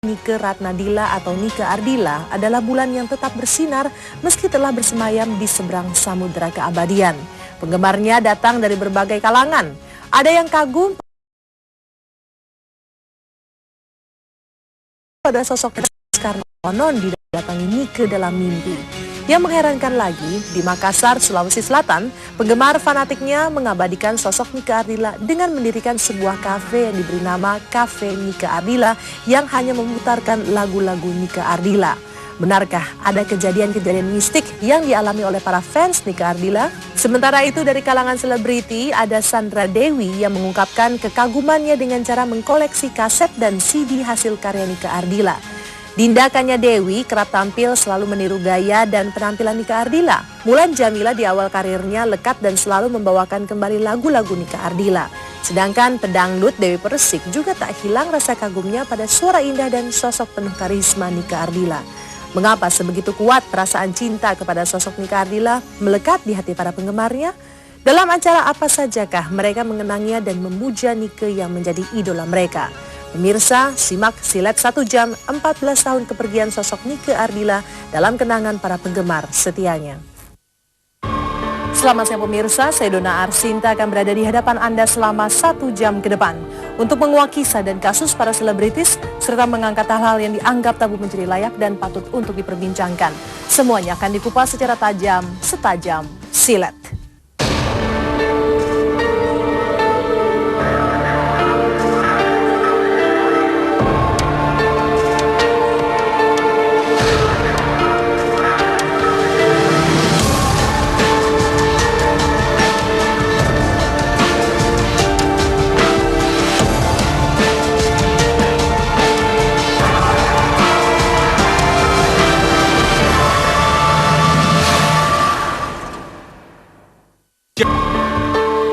Nike Ratnadila atau Nike Ardila adalah bulan yang tetap bersinar meski telah bersemayam di seberang samudera keabadian. Penggemarnya datang dari berbagai kalangan. Ada yang kagum pada sosok karena konon didatangi Nike dalam mimpi. Yang mengherankan lagi, di Makassar, Sulawesi Selatan, penggemar fanatiknya mengabadikan sosok Nike Ardila dengan mendirikan sebuah kafe yang diberi nama Cafe Nike Ardila yang hanya memutarkan lagu-lagu Nike Ardila. Benarkah ada kejadian-kejadian mistik yang dialami oleh para fans Nike Ardila? Sementara itu dari kalangan selebriti ada Sandra Dewi yang mengungkapkan kekagumannya dengan cara mengkoleksi kaset dan CD hasil karya Nike Ardila. Tindakannya Dewi kerap tampil selalu meniru gaya dan penampilan Nike Ardila. Mulan Jamila di awal karirnya lekat dan selalu membawakan kembali lagu-lagu Nike Ardila. Sedangkan pedangdut Dewi Persik juga tak hilang rasa kagumnya pada suara indah dan sosok penuh karisma Nike Ardila. Mengapa sebegitu kuat perasaan cinta kepada sosok Nike Ardila melekat di hati para penggemarnya? Dalam acara apa sajakah mereka mengenangnya dan memuja Nike yang menjadi idola mereka? Pemirsa, simak Silet 1 jam 14 tahun kepergian sosok Nike Ardila dalam kenangan para penggemar setianya. Selamat siang pemirsa, saya Dona Arsinta akan berada di hadapan Anda selama 1 jam ke depan untuk menguak kisah dan kasus para selebritis serta mengangkat hal-hal yang dianggap tabu menjadi layak dan patut untuk diperbincangkan. Semuanya akan dikupas secara tajam, setajam Silet.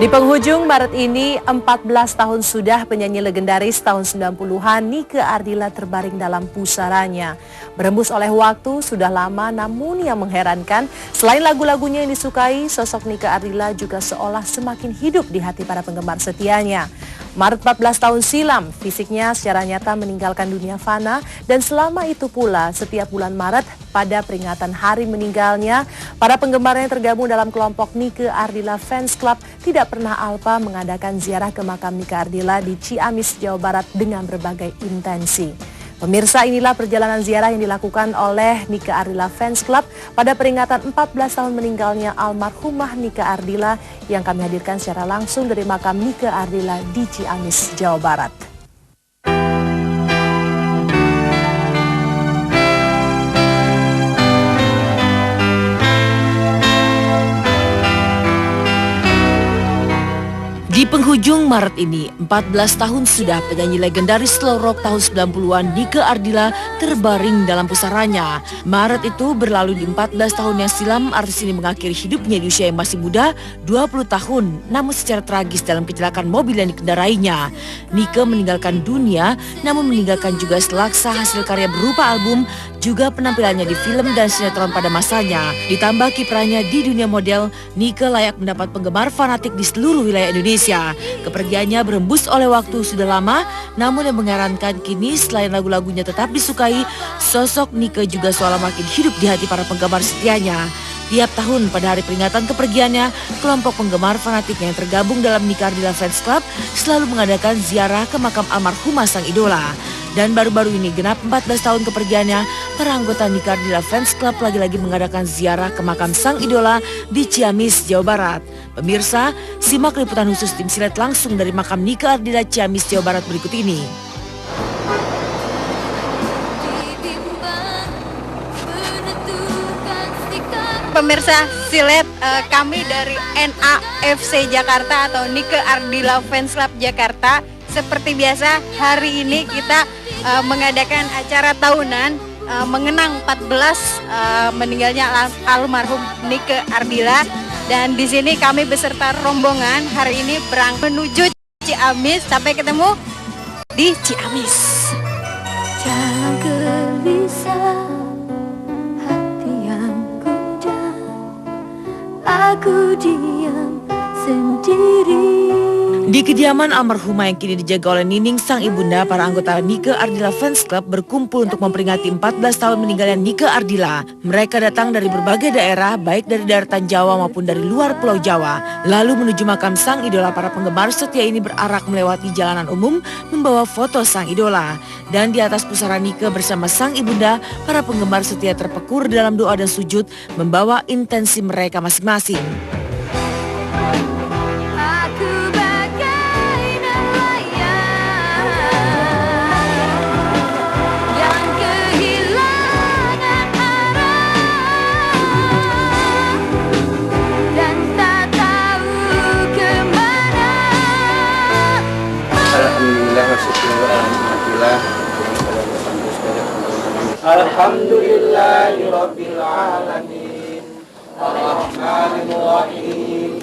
Di penghujung Maret ini, 14 tahun sudah penyanyi legendaris tahun 90-an Nike Ardila terbaring dalam pusaranya. Berembus oleh waktu sudah lama, namun yang mengherankan, selain lagu-lagunya yang disukai, sosok Nike Ardila juga seolah semakin hidup di hati para penggemar setianya. Maret 14 tahun silam, fisiknya secara nyata meninggalkan dunia fana dan selama itu pula setiap bulan Maret pada peringatan hari meninggalnya, para penggemar yang tergabung dalam kelompok Nike Ardila Fans Club tidak pernah alpa mengadakan ziarah ke makam Nike Ardila di Ciamis, Jawa Barat dengan berbagai intensi. Pemirsa, inilah perjalanan ziarah yang dilakukan oleh Nike Ardila Fans Club pada peringatan 14 tahun meninggalnya almarhumah Nike Ardila yang kami hadirkan secara langsung dari makam Nike Ardila di Ciamis, Jawa Barat. Di penghujung Maret ini, 14 tahun sudah penyanyi legendaris slow rock tahun 90-an Nike Ardila terbaring dalam pusaranya. Maret itu berlalu di 14 tahun yang silam, artis ini mengakhiri hidupnya di usia yang masih muda, 20 tahun, namun secara tragis dalam kecelakaan mobil yang dikendarainya. Nike meninggalkan dunia, namun meninggalkan juga selaksa hasil karya berupa album, juga penampilannya di film dan sinetron pada masanya. Ditambah kiprahnya di dunia model, Nike layak mendapat penggemar fanatik di seluruh wilayah Indonesia. Kepergiannya berembus oleh waktu sudah lama, namun yang mengherankan kini selain lagu-lagunya tetap disukai, sosok Nike juga seolah makin hidup di hati para penggemar setianya. Tiap tahun pada hari peringatan kepergiannya, kelompok penggemar fanatik yang tergabung dalam Nike Ardila Fans Club selalu mengadakan ziarah ke makam almarhumah sang idola. Dan baru-baru ini genap 14 tahun kepergiannya, para anggota Nike Ardila Fans Club lagi-lagi mengadakan ziarah ke makam sang idola di Ciamis, Jawa Barat. Pemirsa, simak liputan khusus tim Silet langsung dari makam Nike Ardila Ciamis, Jawa Barat berikut ini. Pemirsa Silet, kami dari NAFC Jakarta atau Nike Ardila Fans Club Jakarta. Seperti biasa, hari ini kita mengadakan acara tahunan mengenang 14 meninggalnya almarhum Nike Ardila. Dan di sini kami beserta rombongan hari ini berangkat menuju Ciamis. Sampai ketemu di Ciamis. Jangan gelisah, hati yang gundah, aku diam sendiri. Di kediaman almarhumah yang kini dijaga oleh Nining sang ibunda, para anggota Nike Ardila Fans Club berkumpul untuk memperingati 14 tahun meninggalnya Nike Ardila. Mereka datang dari berbagai daerah, baik dari daratan Jawa maupun dari luar Pulau Jawa. Lalu menuju makam sang idola, para penggemar setia ini berarak melewati jalanan umum membawa foto sang idola. Dan di atas pusara Nike bersama sang ibunda, para penggemar setia terpekur dalam doa dan sujud membawa intensi mereka masing-masing. Alhamdulillahirabbil alamin. Arrahmanirrahim.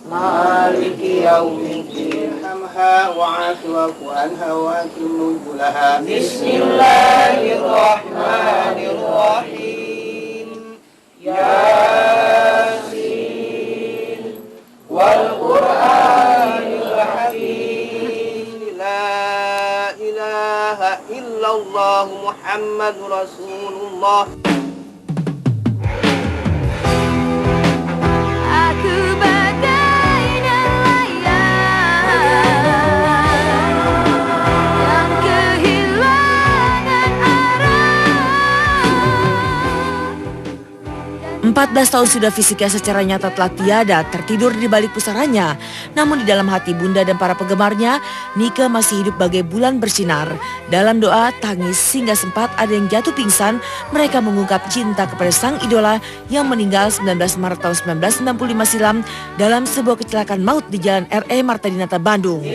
Maliki yaumiddin. Hamha wa'afu anha wa atimmu laha. Bismillahirrahmanirrahim. Yasin wal Qur'anil hakim. La ilaha illallah Muhammadur Rasulullah. Aku bagai nelayan yang kehilangan arah. 14 tahun sudah fisiknya secara nyata telah tiada, tertidur di balik pusaranya. Namun di dalam hati bunda dan para penggemarnya, Nike masih hidup bagai bulan bersinar. Dalam doa, tangis, hingga sempat ada yang jatuh pingsan, mereka mengungkap cinta kepada sang idola yang meninggal 19 Maret tahun 1965 silam dalam sebuah kecelakaan maut di Jalan R.E. Marta Dinata, Bandung.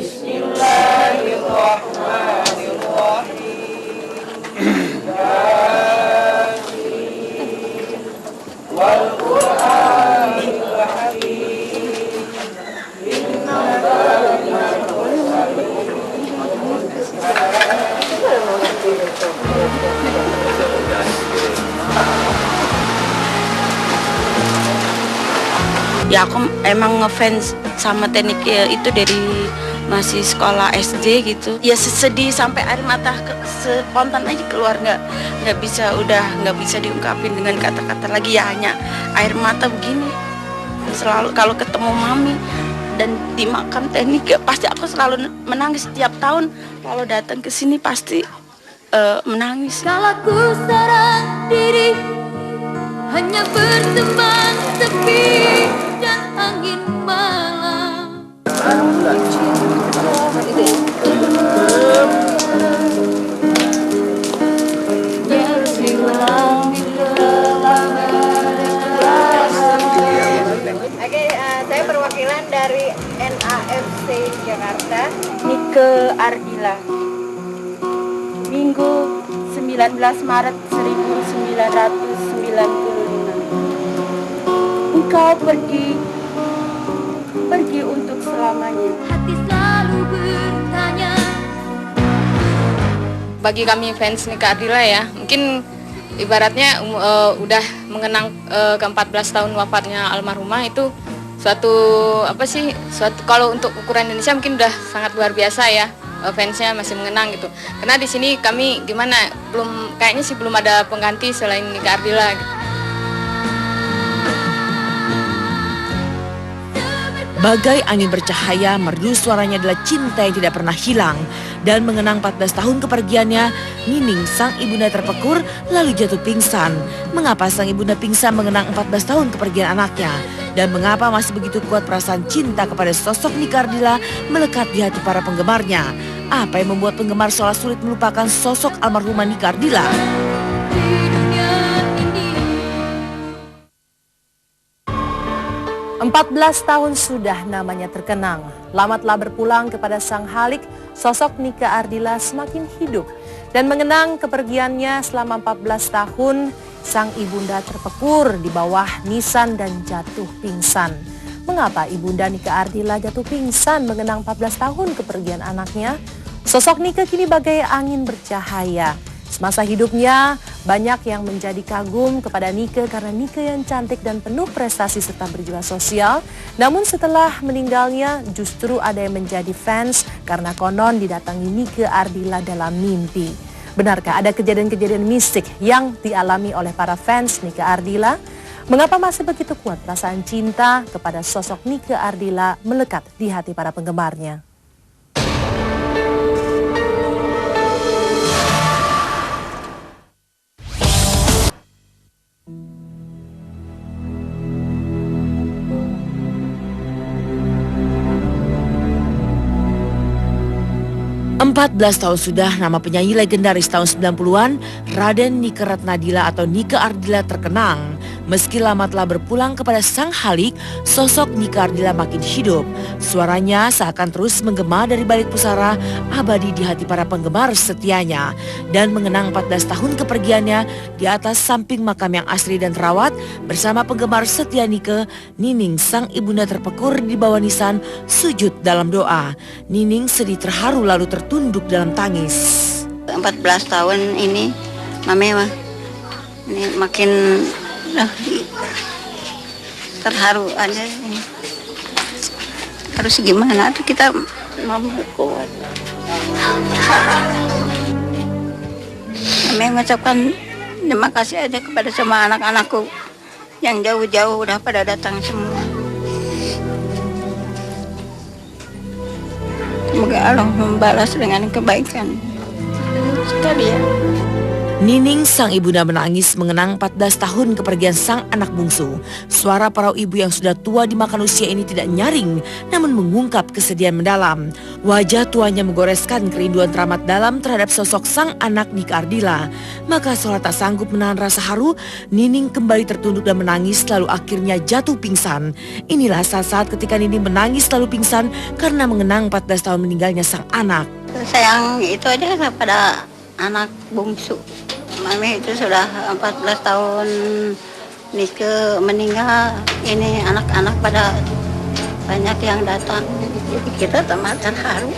Ya aku emang ngefans sama Nike itu dari masih sekolah SD gitu. Ya sedih sampai air mata spontan aja keluar, nggak bisa diungkapin dengan kata-kata lagi, ya hanya air mata begini. Selalu kalau ketemu mami dan di makam Nike pasti aku selalu menangis setiap tahun. Kalau datang ke sini pasti menangis. Kalau ku serang diri hanya berteman sepi dan angin malam. Oke, saya perwakilan dari NAFC Jakarta. Nike Ardila, Minggu 19 Maret 1995. Engkau pergi untuk selamanya. Hati selalu bertanya. Bagi kami fans Nike Ardila ya, mungkin ibaratnya udah mengenang ke-14 tahun wafatnya almarhumah itu suatu kalau untuk ukuran Indonesia mungkin udah sangat luar biasa ya. Fansnya masih mengenang gitu. Karena di sini kami kayaknya belum ada pengganti selain Nike Ardila gitu. Bagai angin bercahaya, merdu suaranya adalah cinta yang tidak pernah hilang. Dan mengenang 14 tahun kepergiannya, Nining sang ibunda terpekur lalu jatuh pingsan. Mengapa sang ibunda pingsan mengenang 14 tahun kepergian anaknya? Dan mengapa masih begitu kuat perasaan cinta kepada sosok Nike Ardila melekat di hati para penggemarnya? Apa yang membuat penggemar seolah sulit melupakan sosok almarhumah Nike Ardila? 14 tahun sudah namanya terkenang. Lama telah berpulang kepada sang halik, sosok Nike Ardila semakin hidup. Dan mengenang kepergiannya selama 14 tahun, sang ibunda terpekur di bawah nisan dan jatuh pingsan. Mengapa ibunda Nike Ardila jatuh pingsan mengenang 14 tahun kepergian anaknya? Sosok Nike kini bagai angin bercahaya. Semasa hidupnya, banyak yang menjadi kagum kepada Nike karena Nike yang cantik dan penuh prestasi serta berjiwa sosial. Namun setelah meninggalnya, justru ada yang menjadi fans karena konon didatangi Nike Ardila dalam mimpi. Benarkah ada kejadian-kejadian mistik yang dialami oleh para fans Nike Ardila? Mengapa masih begitu kuat perasaan cinta kepada sosok Nike Ardila melekat di hati para penggemarnya? 14 tahun sudah nama penyanyi legendaris tahun 90-an, Raden Nike Ratnadila atau Nike Ardila terkenang. Meski lama telah berpulang kepada sang halik, sosok Nike Ardila makin hidup. Suaranya seakan terus menggema dari balik pusara, abadi di hati para penggemar setianya. Dan mengenang 14 tahun kepergiannya di atas samping makam yang asri dan terawat, bersama penggemar setia Nike, Nining sang ibunda terpekur di bawah nisan sujud dalam doa. Nining sedih terharu lalu tertunduk dalam tangis. 14 tahun ini, Mami mah ini makin terharu aja ini. Harus gimana tuh kita mau kuat. Mami mengucapkan terima kasih aja kepada semua anak-anakku yang jauh-jauh udah pada datang semua. Semoga Allah membalas dengan kebaikan sekalian. Nining sang ibunda menangis mengenang 14 tahun kepergian sang anak bungsu. Suara para ibu yang sudah tua dimakan usia ini tidak nyaring, namun mengungkap kesedihan mendalam. Wajah tuanya menggoreskan kerinduan teramat dalam terhadap sosok sang anak Nike Ardila. Maka seolah tak sanggup menahan rasa haru, Nining kembali tertunduk dan menangis lalu akhirnya jatuh pingsan. Inilah saat-saat ketika Nining menangis lalu pingsan karena mengenang 14 tahun meninggalnya sang anak. Sayang itu aja pada anak bungsu. Mami itu sudah 14 tahun Nike meninggal. Ini anak-anak pada banyak yang datang. Jadi kita tambah terharu.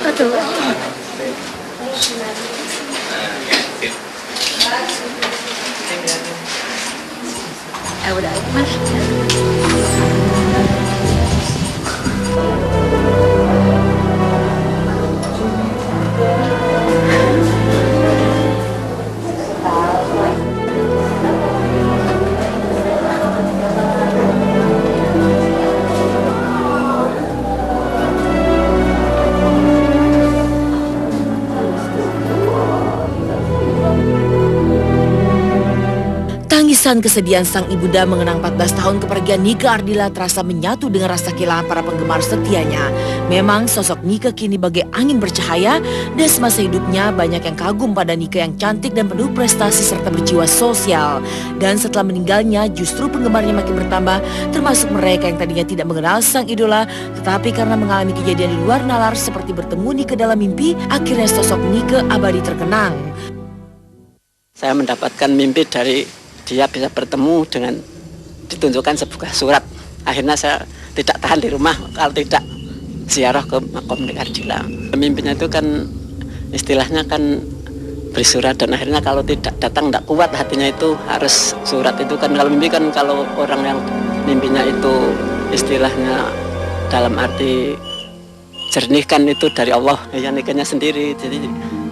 Aduh. Udah mas. Tangisan kesedihan sang ibunda mengenang 14 tahun kepergian Nike Ardila terasa menyatu dengan rasa kehilangan para penggemar setianya. Memang sosok Nike kini bagai angin bercahaya dan semasa hidupnya banyak yang kagum pada Nike yang cantik dan penuh prestasi serta berjiwa sosial. Dan setelah meninggalnya justru penggemarnya makin bertambah, termasuk mereka yang tadinya tidak mengenal sang idola, tetapi karena mengalami kejadian di luar nalar seperti bertemu Nike dalam mimpi, akhirnya sosok Nike abadi terkenang. Saya mendapatkan mimpi dari dia bisa bertemu dengan ditunjukkan sebuah surat. Akhirnya saya tidak tahan di rumah kalau tidak ziarah ke makom Nike Ardila. Mimpinya itu kan istilahnya kan beri surat, dan akhirnya kalau tidak datang tidak kuat hatinya, itu harus surat. Itu kan kalau mimpi kan, kalau orang yang mimpinya itu istilahnya dalam arti jernih kan itu dari Allah, ya Nike-nya sendiri, jadi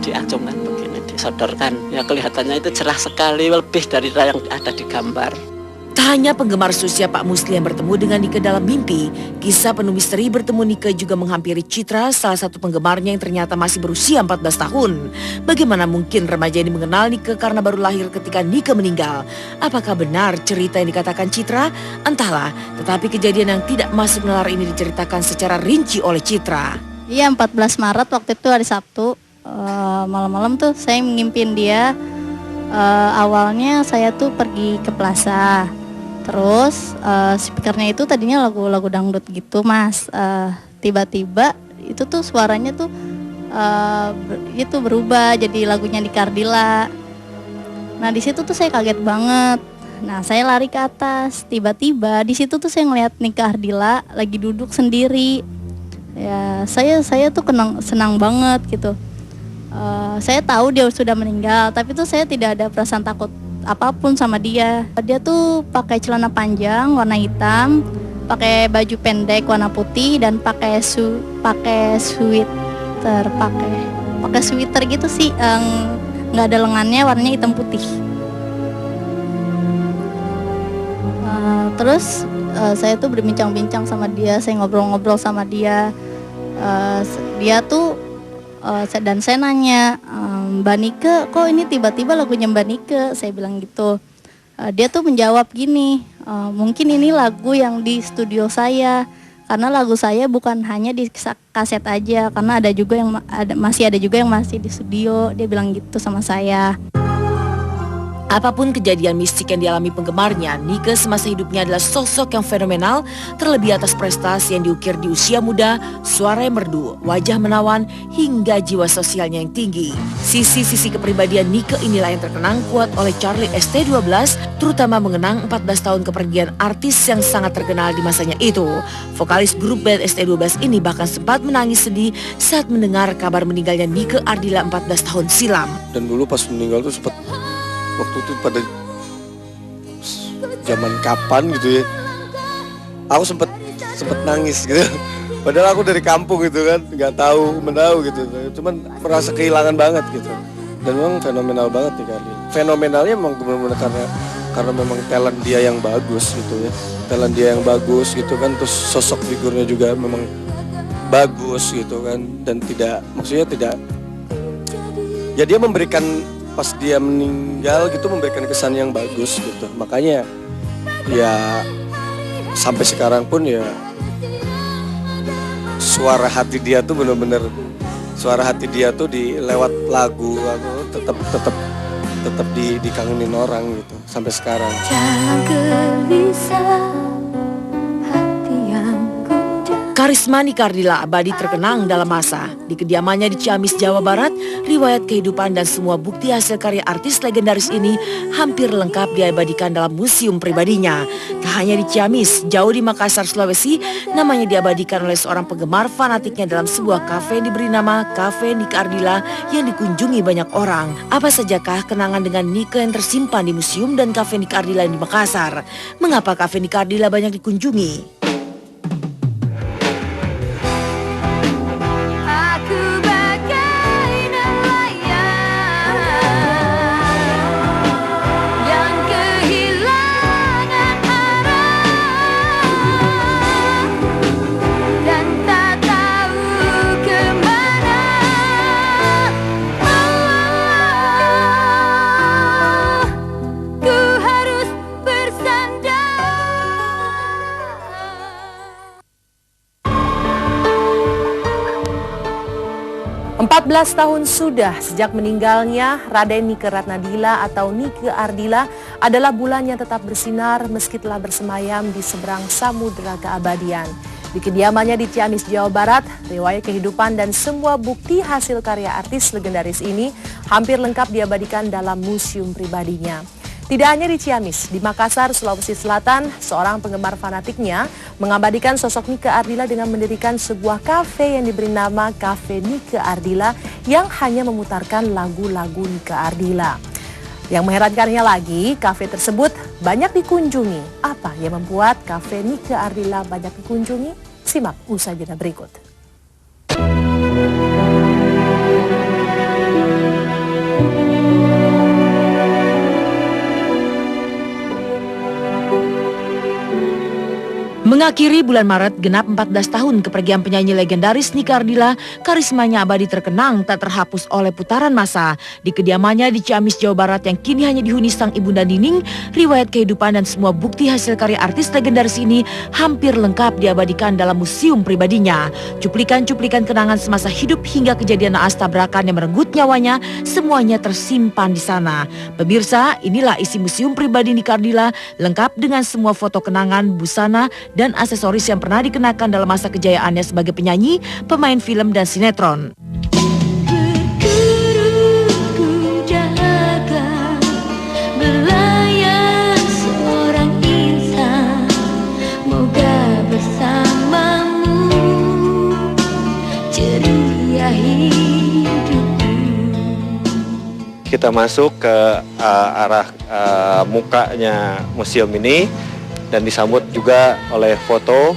diacungkan begini, disodorkan, ya kelihatannya itu cerah sekali, lebih dari yang ada di gambar. Tak hanya penggemar seusia Pak Musli yang bertemu dengan Nike dalam mimpi, kisah penuh misteri bertemu Nike juga menghampiri Citra, salah satu penggemarnya yang ternyata masih berusia 14 tahun. Bagaimana mungkin remaja ini mengenal Nike karena baru lahir ketika Nike meninggal? Apakah benar cerita yang dikatakan Citra? Entahlah, tetapi kejadian yang tidak masuk nalar ini diceritakan secara rinci oleh Citra. Iya, 14 Maret waktu itu hari Sabtu, malam-malam tuh saya ngimpin dia. Awalnya saya tuh pergi ke plaza, terus speakernya itu tadinya lagu-lagu dangdut gitu mas. Tiba-tiba itu tuh suaranya tuh itu berubah jadi lagunya Nike Ardila. Nah di situ tuh saya kaget banget. Nah, saya lari ke atas. Tiba-tiba di situ tuh saya ngeliat Nike Ardila lagi duduk sendiri. Ya, saya tuh senang banget gitu. Saya tahu dia sudah meninggal, tapi tuh saya tidak ada perasaan takut apapun sama dia. Dia tuh pakai celana panjang warna hitam, pakai baju pendek warna putih, dan pakai sweater, pakai sweater gitu sih, nggak ada lengannya, warnanya hitam putih. Terus saya tuh berbincang-bincang sama dia, saya ngobrol-ngobrol sama dia. Dia tuh dan saya nanya, Mbak Nike, kok ini tiba-tiba lagunya Mbak Nike? Saya bilang gitu. Dia tuh menjawab gini, mungkin ini lagu yang di studio saya, karena lagu saya bukan hanya di kaset aja, karena masih ada juga yang masih di studio. Dia bilang gitu sama saya. Apapun kejadian mistik yang dialami penggemarnya, Nike semasa hidupnya adalah sosok yang fenomenal, terlebih atas prestasi yang diukir di usia muda, suara yang merdu, wajah menawan, hingga jiwa sosialnya yang tinggi. Sisi-sisi kepribadian Nike inilah yang terkenang kuat oleh Charlie ST12, terutama mengenang 14 tahun kepergian artis yang sangat terkenal di masanya itu. Vokalis grup band ST12 ini bahkan sempat menangis sedih saat mendengar kabar meninggalnya Nike Ardila 14 tahun silam. Dan dulu pas meninggal tuh sempat, waktu itu pada zaman kapan gitu ya, aku sempet nangis gitu. Padahal aku dari kampung gitu kan, nggak tahu menau gitu, cuman merasa kehilangan banget gitu. Dan memang fenomenal banget nih kali. Fenomenalnya memang benar-benar karena memang talent dia yang bagus gitu ya, talent dia yang bagus gitu kan. Terus sosok figurnya juga memang bagus gitu kan, dan maksudnya tidak, ya dia memberikan, pas dia meninggal gitu memberikan kesan yang bagus gitu. Makanya ya sampai sekarang pun ya suara hati dia tuh benar-benar, suara hati dia tuh lewat lagu aku tetap dikangenin orang gitu sampai sekarang. Jangan gelisah. Karisma Nike Ardila abadi terkenang dalam masa. Di kediamannya di Ciamis, Jawa Barat, riwayat kehidupan dan semua bukti hasil karya artis legendaris ini hampir lengkap diabadikan dalam museum pribadinya. Tak hanya di Ciamis, jauh di Makassar, Sulawesi, namanya diabadikan oleh seorang penggemar fanatiknya dalam sebuah kafe yang diberi nama Cafe Nike Ardila yang dikunjungi banyak orang. Apa sajakah kenangan dengan Nike yang tersimpan di museum dan Cafe Nike Ardila di Makassar? Mengapa Cafe Nike Ardila banyak dikunjungi? Empat 14 tahun sudah sejak meninggalnya Raden Nike Ratnadila atau Nike Ardila adalah bulan yang tetap bersinar meski telah bersemayam di seberang samudera keabadian. Di kediamannya di Ciamis, Jawa Barat, riwayat kehidupan dan semua bukti hasil karya artis legendaris ini hampir lengkap diabadikan dalam museum pribadinya. Tidak hanya di Ciamis, di Makassar, Sulawesi Selatan, seorang penggemar fanatiknya mengabadikan sosok Nike Ardila dengan mendirikan sebuah kafe yang diberi nama Cafe Nike Ardila yang hanya memutarkan lagu-lagu Nike Ardila. Yang mengherankannya lagi, kafe tersebut banyak dikunjungi. Apa yang membuat Cafe Nike Ardila banyak dikunjungi? Simak usai jeda berikut. Mengakhiri bulan Maret genap 14 tahun kepergian penyanyi legendaris Nike Ardila, karismanya abadi terkenang tak terhapus oleh putaran masa. Di kediamannya di Ciamis, Jawa Barat yang kini hanya dihuni sang ibunda Nining, riwayat kehidupan dan semua bukti hasil karya artis legendaris ini hampir lengkap diabadikan dalam museum pribadinya. Cuplikan-cuplikan kenangan semasa hidup hingga kejadian naas tabrakan yang merenggut nyawanya, semuanya tersimpan di sana. Pemirsa, inilah isi museum pribadi Nike Ardila, lengkap dengan semua foto kenangan, busana, dan aksesoris yang pernah dikenakan dalam masa kejayaannya sebagai penyanyi, pemain film, dan sinetron. kita masuk ke arah mukanya museum ini dan disambut juga oleh foto.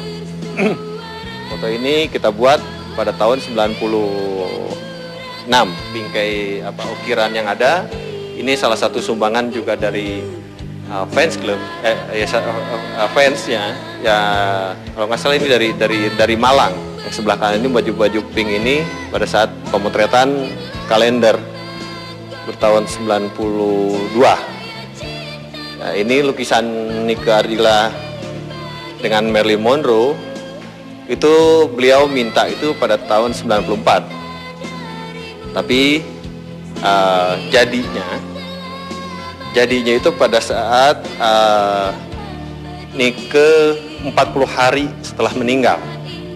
Foto ini kita buat pada tahun 96. Bingkai ukiran yang ada ini salah satu sumbangan juga dari fans club, fansnya ya, kalau nggak salah ini dari Malang. Yang sebelah kanan ini baju pink ini pada saat pemotretan kalender bertahun 92. Nah, ini lukisan Nike Ardila dengan Marilyn Monroe, itu beliau minta itu pada tahun 94. Tapi jadinya itu pada saat Nike 40 hari setelah meninggal.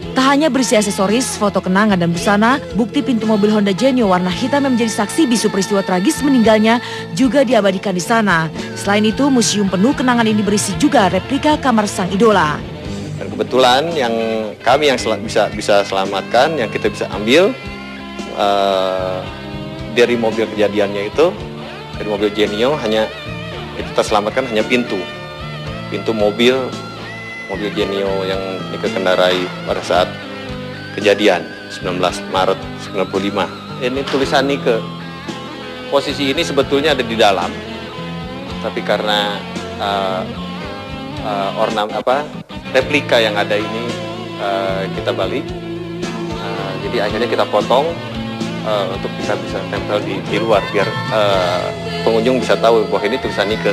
Tak hanya berisi aksesoris, foto kenangan dan busana, bukti pintu mobil Honda Genio warna hitam yang menjadi saksi bisu peristiwa tragis meninggalnya juga diabadikan di sana. Selain itu, museum penuh kenangan ini berisi juga replika kamar sang idola. Dan kebetulan yang kami yang bisa selamatkan, yang kita bisa ambil dari mobil kejadiannya itu, dari mobil Genio, hanya itu kita selamatkan hanya pintu mobil Genio yang Nike kendarai pada saat kejadian 19 Maret 95. Ini tulisan Nike. Posisi ini sebetulnya ada di dalam, tapi karena replika yang ada ini kita balik, jadi akhirnya kita potong untuk bisa tempel di luar biar pengunjung bisa tahu bahwa ini tulisan Nike.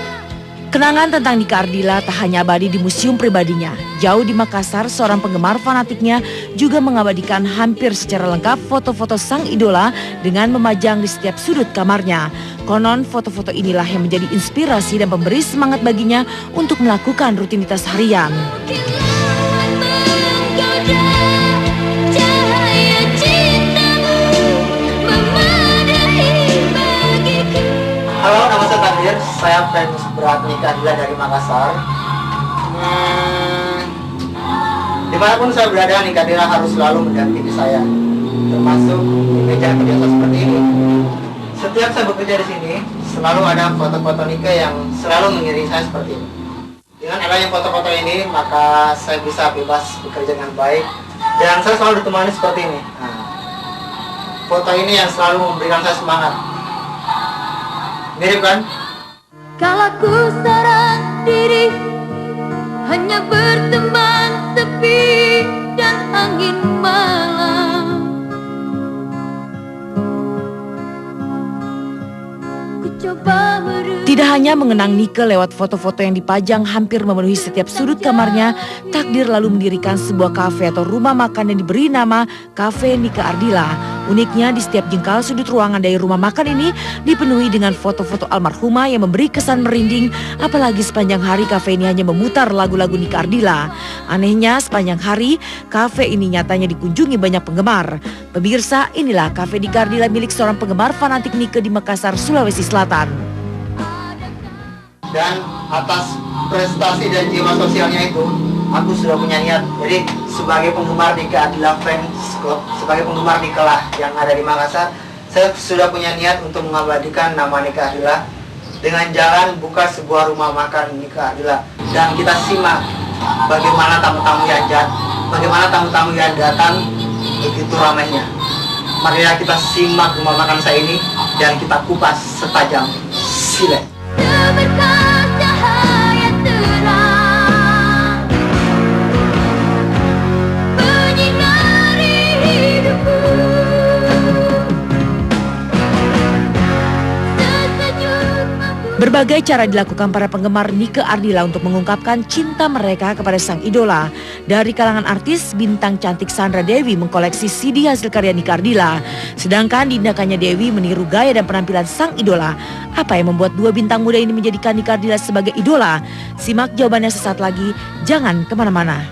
Kenangan tentang Nike Ardila tak hanya abadi di museum pribadinya. Jauh di Makassar, seorang penggemar fanatiknya juga mengabadikan hampir secara lengkap foto-foto sang idola dengan memajang di setiap sudut kamarnya. Konon foto-foto inilah yang menjadi inspirasi dan pemberi semangat baginya untuk melakukan rutinitas harian. Halo, nama saya Kadir. Saya fans berat Nike Ardila dari Makassar. Dimanapun saya berada, Nike Ardila harus selalu mendampingi saya, termasuk di meja kerja seperti ini. Setiap saya bekerja di sini, selalu ada foto-foto Nike yang selalu mengiringi saya seperti ini. Dengan adanya foto-foto ini, maka saya bisa bebas bekerja dengan baik, dan saya selalu ditemani seperti ini. Foto ini yang selalu memberikan saya semangat. Mirip kan? Kalau ku sarang diri hanya berteman sepi dan angin malam, ku coba Tidak hanya mengenang Nike lewat foto-foto yang dipajang hampir memenuhi setiap sudut kamarnya, Takdir lalu mendirikan sebuah kafe atau rumah makan yang diberi nama Cafe Nike Ardila. Uniknya di setiap jengkal sudut ruangan dari rumah makan ini dipenuhi dengan foto-foto almarhumah yang memberi kesan merinding, apalagi sepanjang hari kafe ini hanya memutar lagu-lagu Nike Ardila. Anehnya sepanjang hari, kafe ini nyatanya dikunjungi banyak penggemar. Pemirsa, inilah Cafe Nike Ardila milik seorang penggemar fanatik Nike di Makassar, Sulawesi Selatan. Dan atas prestasi dan jiwa sosialnya itu, aku sudah punya niat. Jadi sebagai penggemar Nike Ardila Fans Club, sebagai penggemar Nike lah yang ada di Makassar, saya sudah punya niat untuk mengabadikan nama Nike Ardila dengan jalan buka sebuah rumah makan Nike Ardila. Dan kita simak bagaimana tamu-tamu yang datang begitu ramainya. Marilah kita simak rumah makan saya ini dan kita kupas setajam silet. Berbagai cara dilakukan para penggemar Nike Ardila untuk mengungkapkan cinta mereka kepada sang idola. Dari kalangan artis, bintang cantik Sandra Dewi mengkoleksi CD hasil karya Nike Ardila. Sedangkan tindakannya Dewi meniru gaya dan penampilan sang idola. Apa yang membuat dua bintang muda ini menjadikan Nike Ardila sebagai idola? Simak jawabannya sesaat lagi, jangan kemana-mana.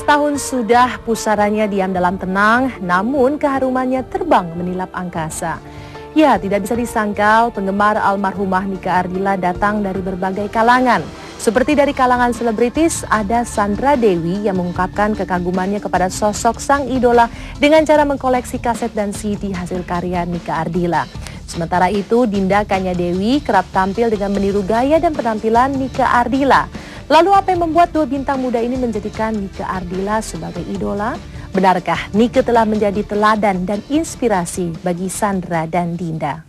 tahun sudah pusaranya diam dalam tenang, namun keharumannya terbang menilap angkasa. Ya, tidak bisa disangkal penggemar almarhumah Nika Ardila datang dari berbagai kalangan. Seperti dari kalangan selebritis, ada Sandra Dewi yang mengungkapkan kekagumannya kepada sosok sang idola dengan cara mengkoleksi kaset dan CD hasil karya Nika Ardila. Sementara itu, Dinda Kanya Dewi kerap tampil dengan meniru gaya dan penampilan Nika Ardila. Lalu apa yang membuat dua bintang muda ini menjadikan Nika Ardila sebagai idola? Benarkah Nika telah menjadi teladan dan inspirasi bagi Sandra dan Dinda?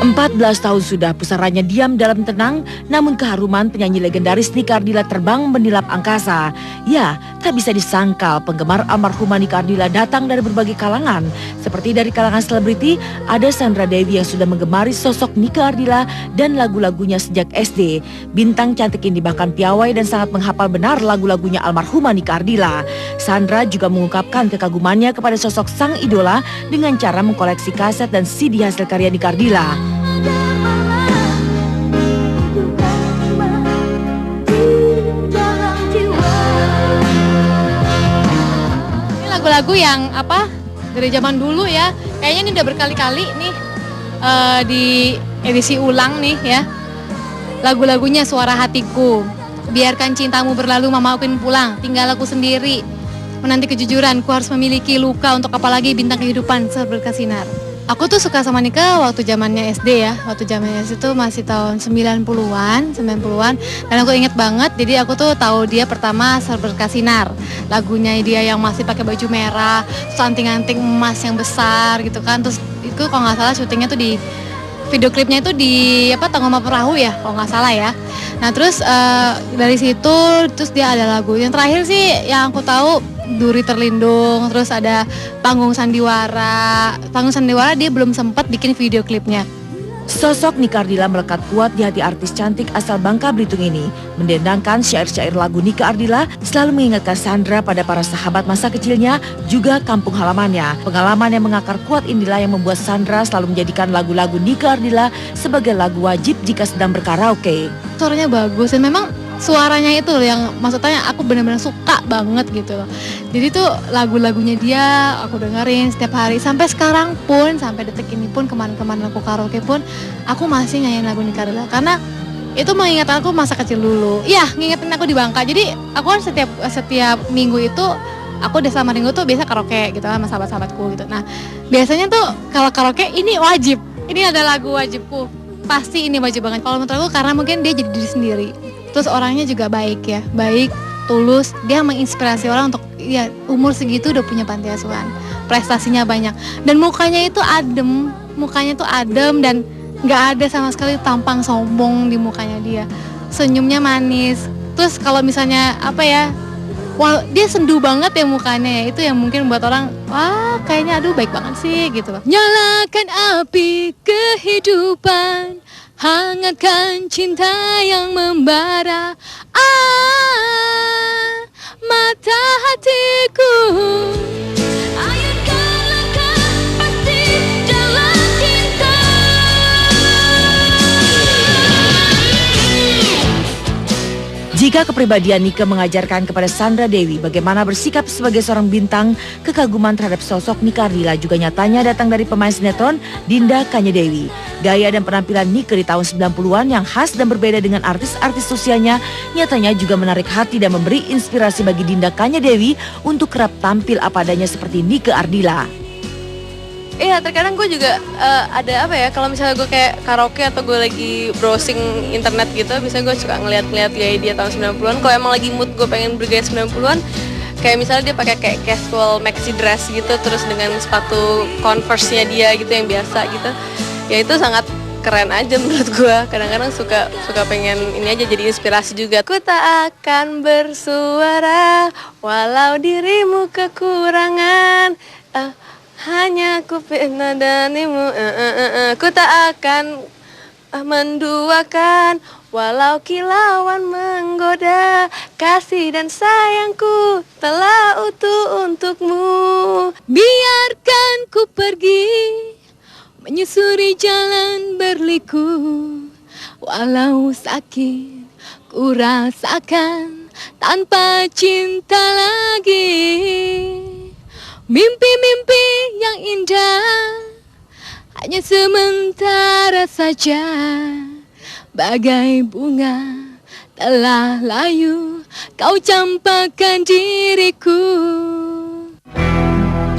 Empat 14 tahun sudah pusarannya diam dalam tenang, namun keharuman penyanyi legendaris Nika Ardila terbang menilap angkasa. Ya, tak bisa disangkal penggemar almarhumah Nika Ardila datang dari berbagai kalangan. Seperti dari kalangan selebriti, ada Sandra Dewi yang sudah menggemari sosok Nika Ardila dan lagu-lagunya sejak SD. Bintang cantik ini bahkan piawai dan sangat menghafal benar lagu-lagunya almarhumah Nika Ardila. Sandra juga mengungkapkan kekagumannya kepada sosok sang idola dengan cara mengkoleksi kaset dan CD hasil karya Nika Ardila. Lagu-lagu yang dari zaman dulu ya, kayaknya ini udah berkali-kali nih di edisi ulang nih ya. Lagu-lagunya Suara Hatiku, Biarkan Cintamu Berlalu, Mama Akuin Pulang, Tinggal Aku Sendiri, Menanti Kejujuran, Ku Harus Memiliki, Luka, Untuk Apalagi, Bintang Kehidupan, Berkasinar. Aku tuh suka sama Nika waktu zamannya SD ya. Waktu zamannya SD tuh masih tahun 90-an. Dan aku inget banget, jadi aku tuh tahu dia pertama Berkasinar. Lagunya dia yang masih pakai baju merah, terus anting-anting emas yang besar gitu kan. Terus itu kalau nggak salah syutingnya tuh di video klipnya itu di Tangoma Perahu ya, kalau nggak salah ya. Nah terus dari situ terus dia ada lagu yang terakhir sih yang aku tahu Duri Terlindung, terus ada Panggung Sandiwara. Panggung Sandiwara dia belum sempat bikin video klipnya. Sosok Nika Ardila melekat kuat di hati artis cantik asal Bangka Belitung ini. Mendendangkan syair-syair lagu Nika Ardila selalu mengingatkan Sandra pada para sahabat masa kecilnya, juga kampung halamannya. Pengalaman yang mengakar kuat inilah yang membuat Sandra selalu menjadikan lagu-lagu Nika Ardila sebagai lagu wajib jika sedang berkaraoke. Suaranya bagus dan memang suaranya itu loh yang maksudnya aku benar-benar suka banget gitu loh. Jadi tuh lagu-lagunya dia aku dengerin setiap hari sampai sekarang pun, sampai detik ini pun, kemarin-kemarin aku karaoke pun aku masih nyanyiin lagu Nika Ardila karena itu mengingatkan aku masa kecil dulu. Iya, ngingetin aku di Bangka. Jadi aku kan setiap minggu itu aku desa Maringgo tuh biasa karaoke gitu sama sahabat-sahabatku gitu. Nah, biasanya tuh kalau karaoke ini wajib. Ini ada lagu wajibku. Pasti ini wajib banget. Kalau menurut aku karena mungkin dia jadi diri sendiri. Terus orangnya juga baik ya, baik, tulus. Dia menginspirasi orang untuk ya umur segitu udah punya panti asuhan. Prestasinya banyak dan mukanya itu adem, dan nggak ada sama sekali tampang sombong di mukanya dia. Senyumnya manis. Terus kalau misalnya dia sendu banget ya mukanya ya. Itu yang mungkin buat orang, wah kayaknya aduh baik banget sih gitu loh. Nyalakan api kehidupan, hangatkan cinta yang membara, mata hatiku. Ayunkan langkah pasti jalan cinta. Jika kepribadian Nika mengajarkan kepada Sandra Dewi bagaimana bersikap sebagai seorang bintang, kekaguman terhadap sosok Nika Ardila juga nyatanya datang dari pemain sinetron Dinda Kanya Dewi. Gaya dan penampilan Nika di tahun 90-an yang khas dan berbeda dengan artis-artis usianya nyatanya juga menarik hati dan memberi inspirasi bagi Dinda Kanya Dewi untuk kerap tampil apa adanya seperti Nika Ardila. Iya, terkadang gue juga ada kalau misalnya gue kayak karaoke atau gue lagi browsing internet gitu, biasanya gue suka ngeliat-ngeliat gaya dia tahun 90-an. Kalau emang lagi mood gue pengen bergaya 90-an, kayak misalnya dia pakai kayak casual maxi dress gitu, terus dengan sepatu Converse-nya dia gitu yang biasa gitu. Ya itu sangat keren aja menurut gue. Kadang-kadang suka pengen ini aja jadi inspirasi juga. Ku tak akan bersuara walau dirimu kekurangan. hanya ku penandanimu, ku tak akan menduakan walau kilauan menggoda, kasih dan sayangku telah utuh untukmu. Biarkan ku pergi menyusuri jalan berliku, walau sakit ku rasakan tanpa cinta lagi. Mimpi-mimpi yang indah hanya sementara saja, bagai bunga telah layu kau campakkan diriku.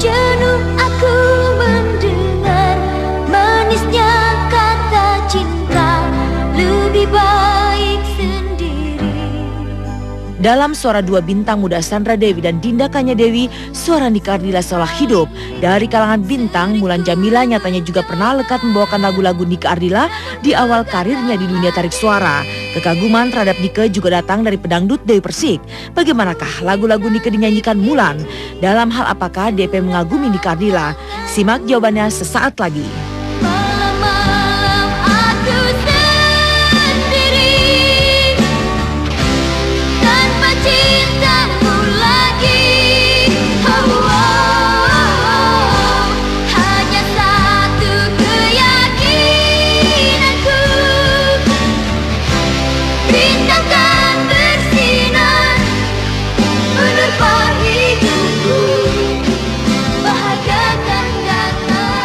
Jenuh aku mendengar manisnya kata cinta, lebih baik sendiri. Dalam suara dua bintang muda Sandra Dewi dan Dinda Kanya Dewi, suara Nika Ardila seolah hidup. Dari kalangan bintang, Mulan Jamila nyatanya juga pernah lekat membawakan lagu-lagu Nika Ardila di awal karirnya di dunia tarik suara. Kekaguman terhadap Nika juga datang dari pedangdut Dewi Persik. Bagaimanakah lagu-lagu Nika dinyanyikan Mulan? Dalam hal apakah DP mengagumi Nika Ardila? Simak jawabannya sesaat lagi. Malam-malam aku sendiri tanpa cintamu lagi. Hanya satu keyakinanku, bintang kan bersinar menerpa hidupku, bahagia kan datang.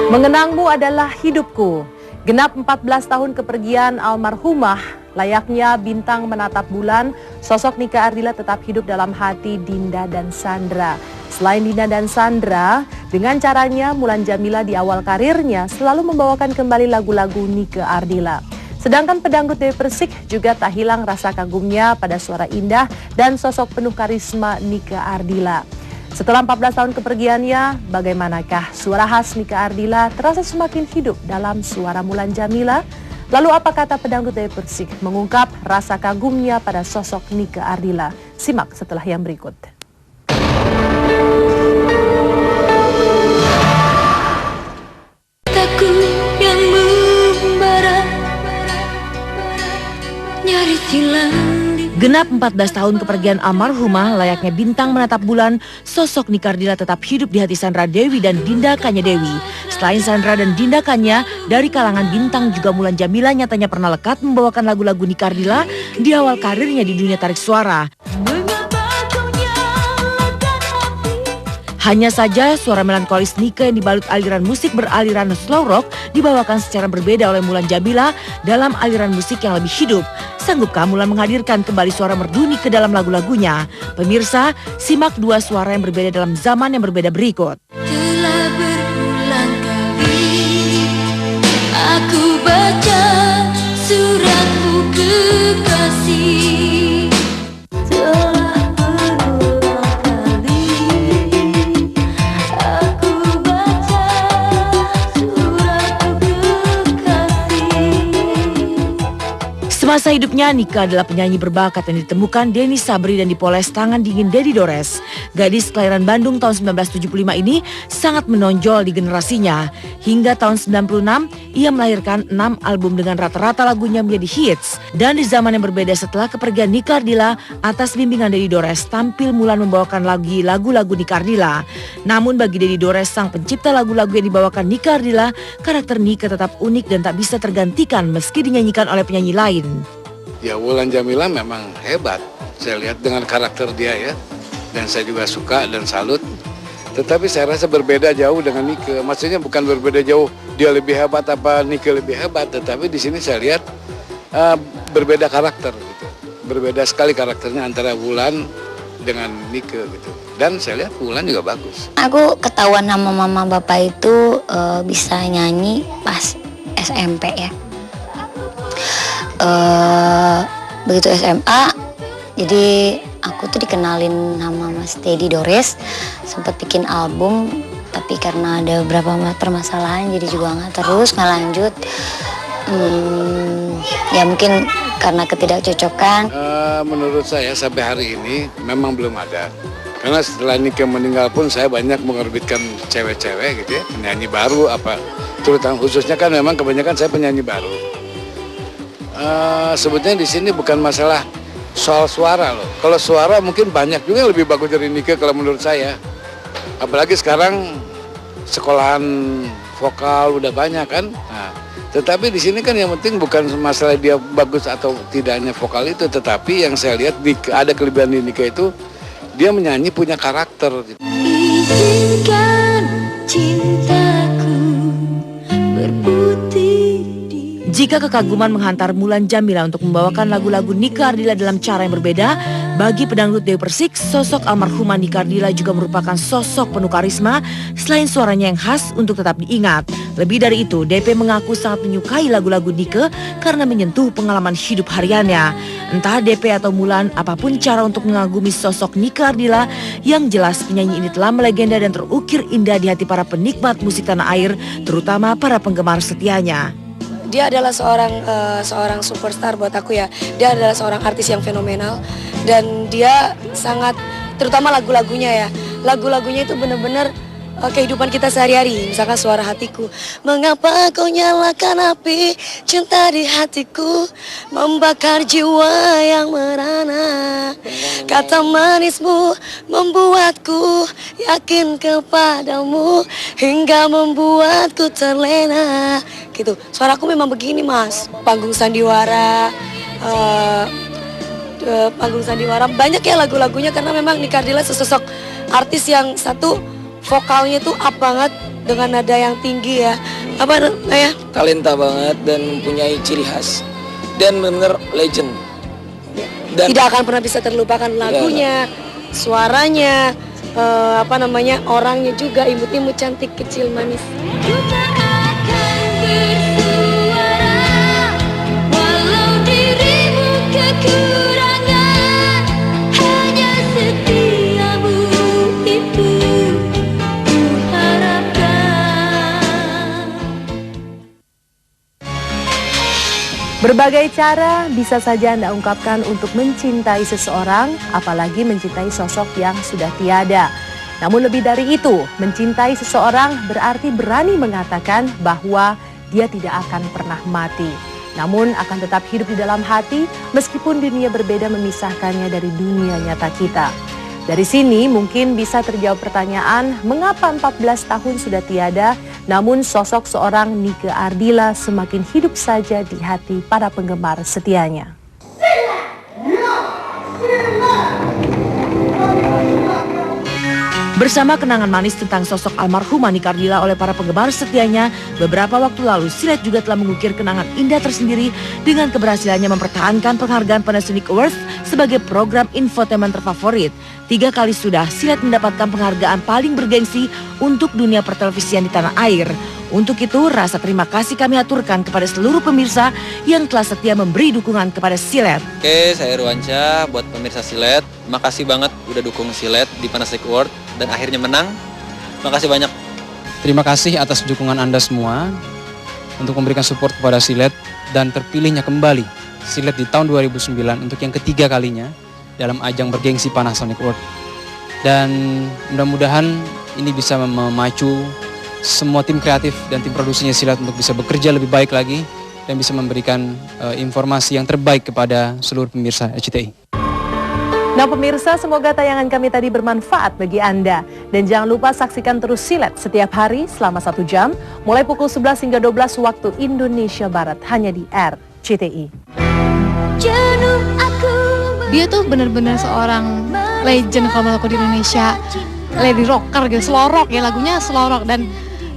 Mengenangmu adalah hidupku. Genap 14 tahun kepergian almarhumah, layaknya bintang menatap bulan, sosok Nika Ardila tetap hidup dalam hati Dinda dan Sandra. Selain Dinda dan Sandra, dengan caranya Mulan Jamila di awal karirnya selalu membawakan kembali lagu-lagu Nika Ardila. Sedangkan pedangdut Dewi Persik juga tak hilang rasa kagumnya pada suara indah dan sosok penuh karisma Nika Ardila. Setelah 14 tahun kepergiannya, bagaimanakah suara khas Nika Ardila terasa semakin hidup dalam suara Mulan Jamila? Lalu apa kata pedangdut Dewi Persik mengungkap rasa kagumnya pada sosok Nika Ardila? Simak setelah yang berikut. Takut yang membara, nyaris hilang. Genap 14 tahun kepergian almarhumah, layaknya bintang menatap bulan, sosok Nika Ardila tetap hidup di hati Sandra Dewi dan Dinda Kanya Dewi. Selain Sandra dan Dinda Kanya, dari kalangan bintang juga Mulan Jamila nyatanya pernah lekat membawakan lagu-lagu Nika Ardila di awal karirnya di dunia tarik suara. Hanya saja suara melankolis Nika yang dibalut aliran musik beraliran slow rock dibawakan secara berbeda oleh Mulan Jamila dalam aliran musik yang lebih hidup. Sanggupkah Mulan menghadirkan kembali suara merdu Nika dalam lagu-lagunya? Pemirsa, simak dua suara yang berbeda dalam zaman yang berbeda berikut. Telah berulang kali aku baca suratmu kekasih. Semasa hidupnya, Nika adalah penyanyi berbakat yang ditemukan Denny Sabri dan dipoles tangan dingin Dedi Dores. Gadis kelahiran Bandung tahun 1975 ini sangat menonjol di generasinya. Hingga tahun 96, ia melahirkan 6 album dengan rata-rata lagunya menjadi hits. Dan di zaman yang berbeda setelah kepergian Nika Ardila, atas bimbingan Dedi Dores, tampil Mulan membawakan lagi lagu-lagu Nika Ardila. Namun bagi Dedi Dores, sang pencipta lagu-lagu yang dibawakan Nika Ardila, karakter Nika tetap unik dan tak bisa tergantikan meski dinyanyikan oleh penyanyi lain. Ya, Mulan Jamila memang hebat, saya lihat dengan karakter dia ya, dan saya juga suka dan salut. Tetapi saya rasa berbeda jauh dengan Nika, maksudnya bukan berbeda jauh dia lebih hebat apa Nika lebih hebat, tetapi di sini saya lihat berbeda karakter gitu, berbeda sekali karakternya antara Mulan dengan Nika gitu. Dan saya lihat Mulan juga bagus. Aku ketahuan sama mama bapak itu bisa nyanyi pas SMP ya. Begitu SMA, jadi aku tuh dikenalin sama Mas Dedi Dores, sempat bikin album, tapi karena ada beberapa permasalahan jadi juga nggak lanjut. Ya mungkin karena ketidakcocokan. Menurut saya sampai hari ini memang belum ada. Karena setelah Nike meninggal pun saya banyak mengorbitkan cewek-cewek gitu ya, penyanyi baru terutama khususnya kan memang kebanyakan saya penyanyi baru. Sebetulnya di sini bukan masalah soal suara loh. Kalau suara mungkin banyak juga yang lebih bagus dari Nike kalau menurut saya. Apalagi sekarang sekolahan vokal udah banyak kan. Nah, tetapi di sini kan yang penting bukan masalah dia bagus atau tidaknya vokal itu, tetapi yang saya lihat ada kelebihan di Nike itu dia menyanyi punya karakter. Izinkan cintaku berputih. Jika kekaguman menghantar Mulan Jamila untuk membawakan lagu-lagu Nike Ardila dalam cara yang berbeda, bagi pedangdut Dewi Persik, sosok almarhumah Nike Ardila juga merupakan sosok penuh karisma selain suaranya yang khas untuk tetap diingat. Lebih dari itu, DP mengaku sangat menyukai lagu-lagu Nike karena menyentuh pengalaman hidup hariannya. Entah DP atau Mulan, apapun cara untuk mengagumi sosok Nike Ardila, yang jelas penyanyi ini telah melegenda dan terukir indah di hati para penikmat musik tanah air, terutama para penggemar setianya. Dia adalah seorang superstar buat aku ya. Dia adalah seorang artis yang fenomenal dan dia sangat, terutama lagu-lagunya ya. Lagu-lagunya itu benar-benar kehidupan kita sehari-hari. Misalkan Suara Hatiku. Mengapa kau nyalakan api cinta di hatiku, membakar jiwa yang merana. Kata manismu membuatku yakin kepadamu, hingga membuatku terlena. Gitu. Suaraku memang begini mas. Panggung sandiwara, banyak ya lagu-lagunya karena memang Nike Ardila sesosok artis yang satu vokalnya tuh up banget dengan nada yang tinggi ya. Apa ya? Talenta banget dan mempunyai ciri khas dan benar legend. Dan tidak akan pernah bisa terlupakan lagunya, suaranya, orangnya juga imut-imut cantik kecil manis. Berbagai cara bisa saja Anda ungkapkan untuk mencintai seseorang, apalagi mencintai sosok yang sudah tiada. Namun lebih dari itu, mencintai seseorang berarti berani mengatakan bahwa dia tidak akan pernah mati. Namun akan tetap hidup di dalam hati meskipun dunia berbeda memisahkannya dari dunia nyata kita. Dari sini mungkin bisa terjawab pertanyaan, mengapa 14 tahun sudah tiada, namun sosok seorang Nike Ardila semakin hidup saja di hati para penggemar setianya. Bersama kenangan manis tentang sosok almarhumah Nike Ardila oleh para penggemar setianya, beberapa waktu lalu Silet juga telah mengukir kenangan indah tersendiri dengan keberhasilannya mempertahankan penghargaan Panasonic Awards sebagai program infotainment terfavorit. 3 kali sudah Silet mendapatkan penghargaan paling bergengsi untuk dunia pertelevisian di tanah air. Untuk itu, rasa terima kasih kami aturkan kepada seluruh pemirsa yang telah setia memberi dukungan kepada Silet. Oke, saya Ruansyah, buat pemirsa Silet, makasih banget udah dukung Silet di Panasonic Award dan akhirnya menang. Makasih banyak. Terima kasih atas dukungan Anda semua untuk memberikan support kepada Silet dan terpilihnya kembali Silet di tahun 2009 untuk yang ketiga kalinya dalam ajang bergengsi Panasonic Award. Dan mudah-mudahan ini bisa memacu semua tim kreatif dan tim produksinya Silet untuk bisa bekerja lebih baik lagi dan bisa memberikan informasi yang terbaik kepada seluruh pemirsa RCTI. Nah pemirsa, semoga tayangan kami tadi bermanfaat bagi Anda. Dan jangan lupa saksikan terus Silet setiap hari selama 1 jam, mulai pukul 11 hingga 12 waktu Indonesia Barat, hanya di RCTI. Dia tuh benar-benar seorang legend kalau menurut aku di Indonesia. Lady rocker gitu, slorok ya, lagunya slorok. Dan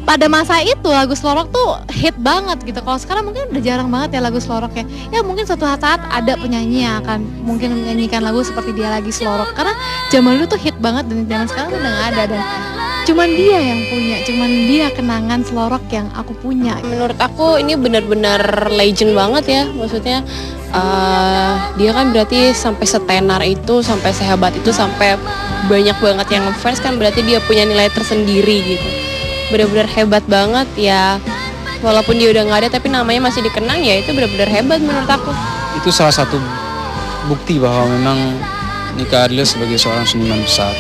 pada masa itu lagu slorok tuh hit banget gitu. Kalau sekarang mungkin udah jarang banget ya lagu slorok ya. Ya mungkin suatu saat ada penyanyi yang akan mungkin menyanyikan lagu seperti dia lagi slorok. Karena zaman dulu tuh hit banget dan zaman sekarang tuh udah gak ada. Dan cuman dia yang punya, cuman dia kenangan slorok yang aku punya. Menurut aku ini benar-benar legend banget ya. Maksudnya dia kan berarti sampai setenar itu, sampai sehebat itu, sampai banyak banget yang ngefans kan, berarti dia punya nilai tersendiri gitu. Benar-benar hebat banget ya. walaupun dia udah nggak ada tapi namanya masih dikenang, ya itu benar-benar hebat menurut aku. Itu salah satu bukti bahwa memang Nika Ardila sebagai seorang seniman besar.